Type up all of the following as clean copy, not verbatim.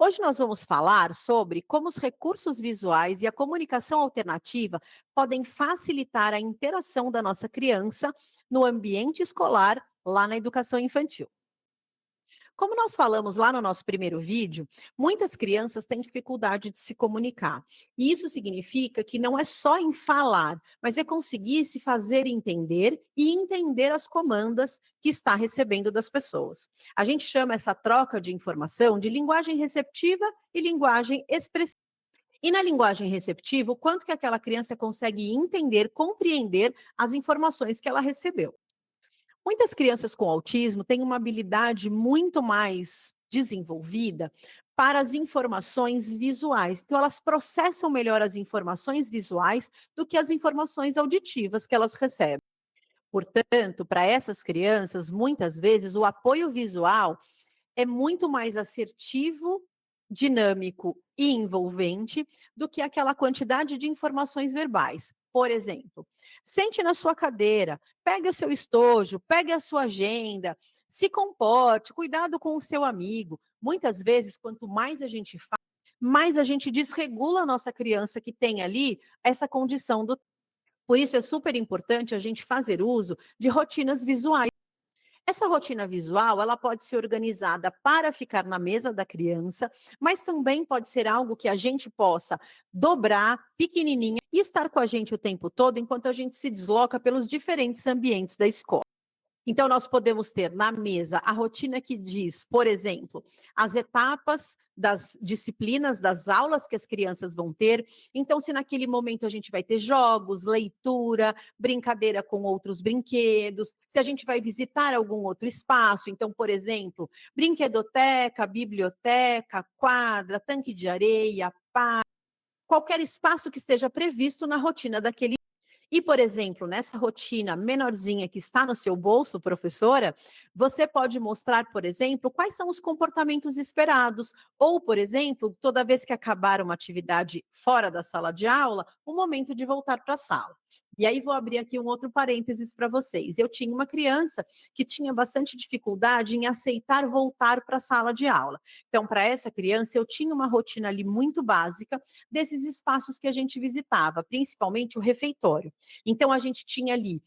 Hoje nós vamos falar sobre como os recursos visuais e a comunicação alternativa podem facilitar a interação da nossa criança no ambiente escolar, lá na educação infantil. Como nós falamos lá no nosso primeiro vídeo, muitas crianças têm dificuldade de se comunicar. E isso significa que não é só em falar, mas é conseguir se fazer entender e entender as comandas que está recebendo das pessoas. A gente chama essa troca de informação de linguagem receptiva e linguagem expressiva. E na linguagem receptiva, o quanto que aquela criança consegue entender, compreender as informações que ela recebeu. Muitas crianças com autismo têm uma habilidade muito mais desenvolvida para as informações visuais. Então, elas processam melhor as informações visuais do que as informações auditivas que elas recebem. Portanto, para essas crianças, muitas vezes o apoio visual é muito mais assertivo, dinâmico e envolvente do que aquela quantidade de informações verbais. Por exemplo, sente na sua cadeira, pegue o seu estojo, pegue a sua agenda, se comporte, cuidado com o seu amigo. Muitas vezes, quanto mais a gente faz, mais a gente desregula a nossa criança que tem ali essa condição do. Por isso é super importante a gente fazer uso de rotinas visuais. Essa rotina visual, ela pode ser organizada para ficar na mesa da criança, mas também pode ser algo que a gente possa dobrar, pequenininha, e estar com a gente o tempo todo enquanto a gente se desloca pelos diferentes ambientes da escola. Então, nós podemos ter na mesa a rotina que diz, por exemplo, as etapas das disciplinas, das aulas que as crianças vão ter. Então, se naquele momento a gente vai ter jogos, leitura, brincadeira com outros brinquedos, se a gente vai visitar algum outro espaço, então, por exemplo, brinquedoteca, biblioteca, quadra, tanque de areia, qualquer espaço que esteja previsto na rotina daquele. E, por exemplo, nessa rotina menorzinha que está no seu bolso, professora, você pode mostrar, por exemplo, quais são os comportamentos esperados. Ou, por exemplo, toda vez que acabar uma atividade fora da sala de aula, o momento de voltar para a sala. E aí vou abrir aqui um outro parênteses para vocês. Eu tinha uma criança que tinha bastante dificuldade em aceitar voltar para a sala de aula. Então, para essa criança, eu tinha uma rotina ali muito básica desses espaços que a gente visitava, principalmente o refeitório. Então, a gente tinha ali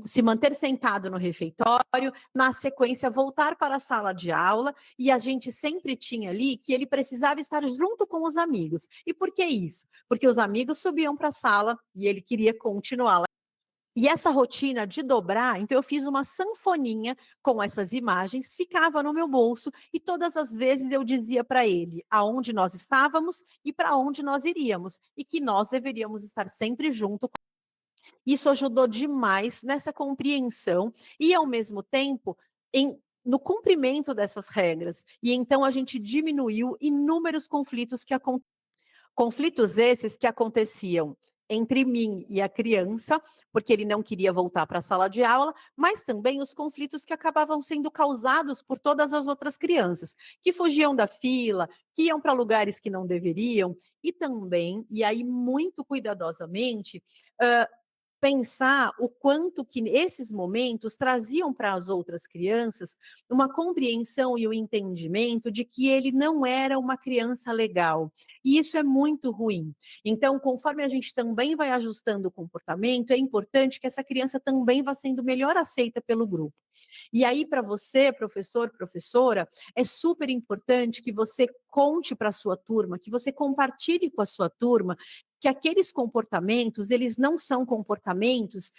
se manter sentado no refeitório, na sequência voltar para a sala de aula, e a gente sempre tinha ali que ele precisava estar junto com os amigos. E por que isso? Porque os amigos subiam para a sala e ele queria continuar lá. E essa rotina de dobrar, então eu fiz uma sanfoninha com essas imagens, ficava no meu bolso e todas as vezes eu dizia para ele aonde nós estávamos e para onde nós iríamos e que nós deveríamos estar sempre junto. Isso ajudou demais nessa compreensão e, ao mesmo tempo, no cumprimento dessas regras. E então a gente diminuiu inúmeros conflitos que aconteciam. Conflitos esses que aconteciam entre mim e a criança, porque ele não queria voltar para a sala de aula, mas também os conflitos que acabavam sendo causados por todas as outras crianças, que fugiam da fila, que iam para lugares que não deveriam, e também, e aí muito cuidadosamente, pensar o quanto que esses momentos traziam para as outras crianças uma compreensão e o entendimento de que ele não era uma criança legal. E isso é muito ruim. Então, conforme a gente também vai ajustando o comportamento, é importante que essa criança também vá sendo melhor aceita pelo grupo. E aí, para você, professor, professora, é super importante que você conte para a sua turma, que você compartilhe com a sua turma que aqueles comportamentos, eles não são comportamentos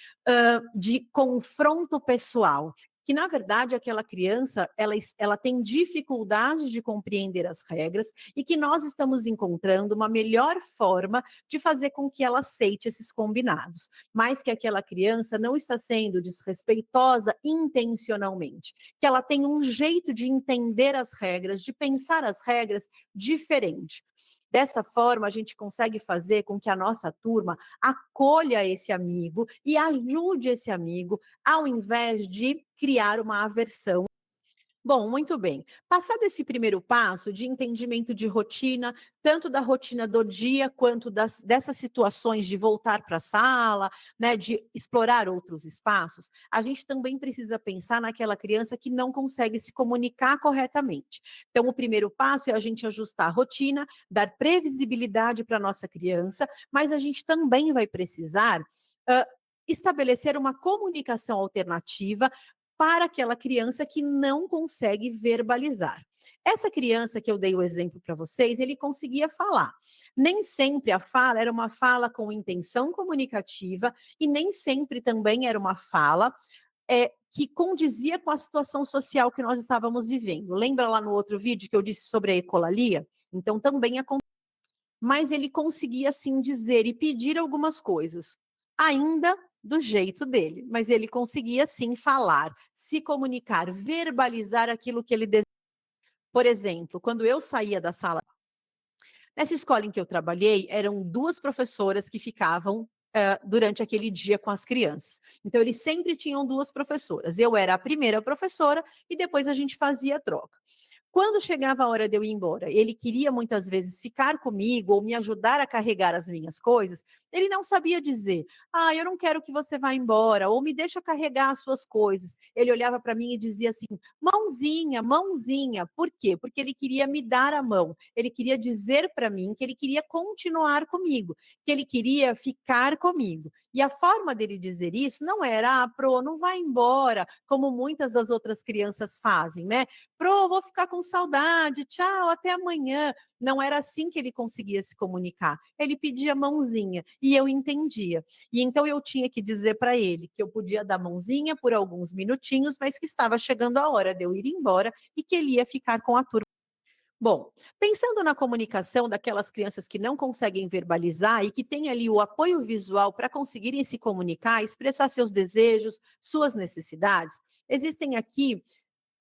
de confronto pessoal, que na verdade aquela criança, ela tem dificuldade de compreender as regras e que nós estamos encontrando uma melhor forma de fazer com que ela aceite esses combinados, mas que aquela criança não está sendo desrespeitosa intencionalmente, que ela tem um jeito de entender as regras, de pensar as regras diferente. Dessa forma, a gente consegue fazer com que a nossa turma acolha esse amigo e ajude esse amigo, ao invés de criar uma aversão. Bom, muito bem. Passado esse primeiro passo de entendimento de rotina, tanto da rotina do dia quanto dessas situações de voltar para a sala, né, de explorar outros espaços, a gente também precisa pensar naquela criança que não consegue se comunicar corretamente. Então, o primeiro passo é a gente ajustar a rotina, dar previsibilidade para a nossa criança, mas a gente também vai precisar ah, estabelecer uma comunicação alternativa para aquela criança que não consegue verbalizar. Essa criança que eu dei o exemplo para vocês, ele conseguia falar. Nem sempre a fala era uma fala com intenção comunicativa e nem sempre também era uma fala que condizia com a situação social que nós estávamos vivendo. Lembra lá no outro vídeo que eu disse sobre a ecolalia? Então também mas ele conseguia sim dizer e pedir algumas coisas, ainda do jeito dele, mas ele conseguia sim falar, se comunicar, verbalizar aquilo que ele desejava. Por exemplo, quando eu saía da sala, nessa escola em que eu trabalhei, eram duas professoras que ficavam durante aquele dia com as crianças. Então, eles sempre tinham duas professoras. Eu era a primeira professora e depois a gente fazia a troca. Quando chegava a hora de eu ir embora, ele queria muitas vezes ficar comigo ou me ajudar a carregar as minhas coisas, ele não sabia dizer: "Ah, eu não quero que você vá embora", ou "Me deixa carregar as suas coisas". Ele olhava para mim e dizia assim: "Mãozinha, mãozinha". Por quê? Porque ele queria me dar a mão. Ele queria dizer para mim que ele queria continuar comigo, que ele queria ficar comigo. E a forma dele dizer isso não era: "Ah, Pro, não vai embora", como muitas das outras crianças fazem, né? Pro, vou ficar com saudade, tchau, até amanhã. Não era assim que ele conseguia se comunicar. Ele pedia mãozinha e eu entendia. E então eu tinha que dizer para ele que eu podia dar mãozinha por alguns minutinhos, mas que estava chegando a hora de eu ir embora e que ele ia ficar com a turma. Bom, pensando na comunicação daquelas crianças que não conseguem verbalizar e que têm ali o apoio visual para conseguirem se comunicar, expressar seus desejos, suas necessidades, existem aqui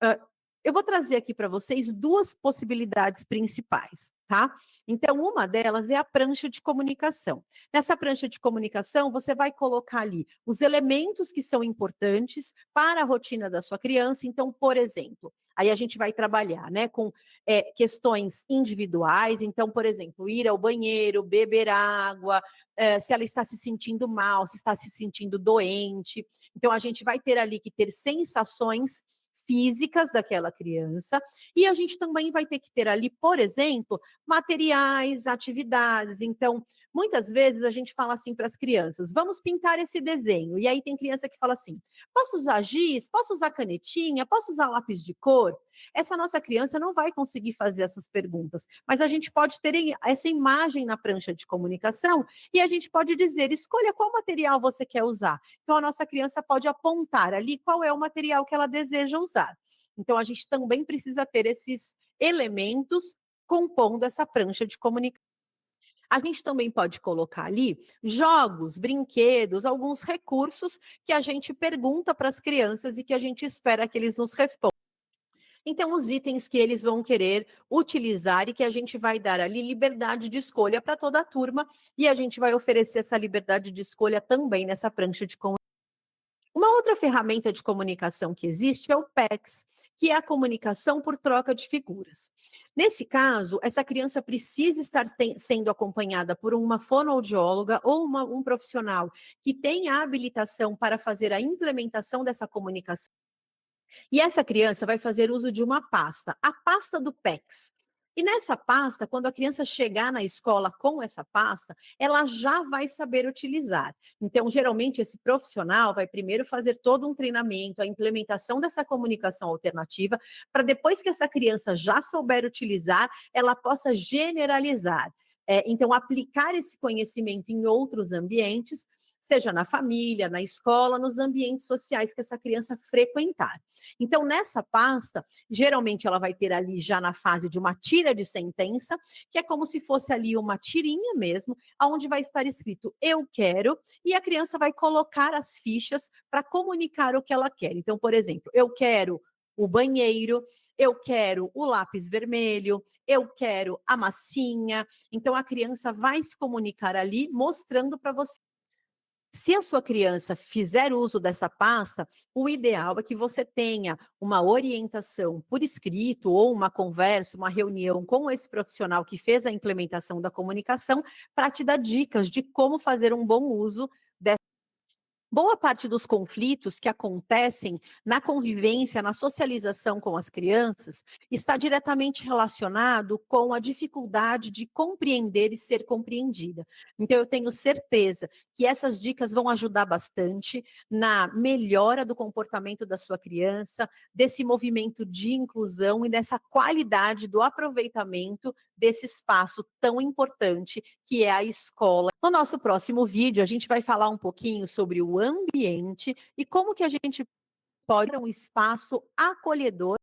Hã, eu vou trazer aqui para vocês 2 possibilidades principais, tá. Então uma delas é a prancha de comunicação. Nessa prancha de comunicação, você vai colocar ali os elementos que são importantes para a rotina da sua criança. Então, por exemplo, aí a gente vai trabalhar, né, com, questões individuais. Então, por exemplo, ir ao banheiro, beber água, se ela está se sentindo mal, se está se sentindo doente. Então a gente vai ter ali que ter sensações físicas daquela criança, e a gente também vai ter que ter ali, por exemplo, materiais, atividades. Então, muitas vezes a gente fala assim para as crianças: vamos pintar esse desenho. E aí tem criança que fala assim: posso usar giz? Posso usar canetinha? Posso usar lápis de cor? Essa nossa criança não vai conseguir fazer essas perguntas, mas a gente pode ter essa imagem na prancha de comunicação e a gente pode dizer: escolha qual material você quer usar. Então, a nossa criança pode apontar ali qual é o material que ela deseja usar. Então, a gente também precisa ter esses elementos compondo essa prancha de comunicação. A gente também pode colocar ali jogos, brinquedos, alguns recursos que a gente pergunta para as crianças e que a gente espera que eles nos respondam. Então, os itens que eles vão querer utilizar e que a gente vai dar ali liberdade de escolha para toda a turma, e a gente vai oferecer essa liberdade de escolha também nessa prancha de comunicação. Uma outra ferramenta de comunicação que existe é o PECS, que é a comunicação por troca de figuras. Nesse caso, essa criança precisa estar sendo acompanhada por uma fonoaudióloga ou um profissional que tenha a habilitação para fazer a implementação dessa comunicação. E essa criança vai fazer uso de uma pasta, a pasta do PECS. E nessa pasta, quando a criança chegar na escola com essa pasta, ela já vai saber utilizar. Então, geralmente, esse profissional vai primeiro fazer todo um treinamento, a implementação dessa comunicação alternativa, para depois que essa criança já souber utilizar, ela possa generalizar. Então, aplicar esse conhecimento em outros ambientes, seja na família, na escola, nos ambientes sociais que essa criança frequentar. Então, nessa pasta, geralmente ela vai ter ali já na fase de uma tira de sentença, que é como se fosse ali uma tirinha mesmo, onde vai estar escrito eu quero, e a criança vai colocar as fichas para comunicar o que ela quer. Então, por exemplo, eu quero o banheiro, eu quero o lápis vermelho, eu quero a massinha. Então, a criança vai se comunicar ali, mostrando para você Se a sua criança fizer uso dessa pasta, o ideal é que você tenha uma orientação por escrito ou uma conversa, uma reunião com esse profissional que fez a implementação da comunicação para te dar dicas de como fazer um bom uso. Boa parte dos conflitos que acontecem na convivência, na socialização com as crianças, está diretamente relacionado com a dificuldade de compreender e ser compreendida. Então, eu tenho certeza que essas dicas vão ajudar bastante na melhora do comportamento da sua criança, desse movimento de inclusão e dessa qualidade do aproveitamento desse espaço tão importante que é a escola. No nosso próximo vídeo, a gente vai falar um pouquinho sobre o ambiente e como que a gente pode ter um espaço acolhedor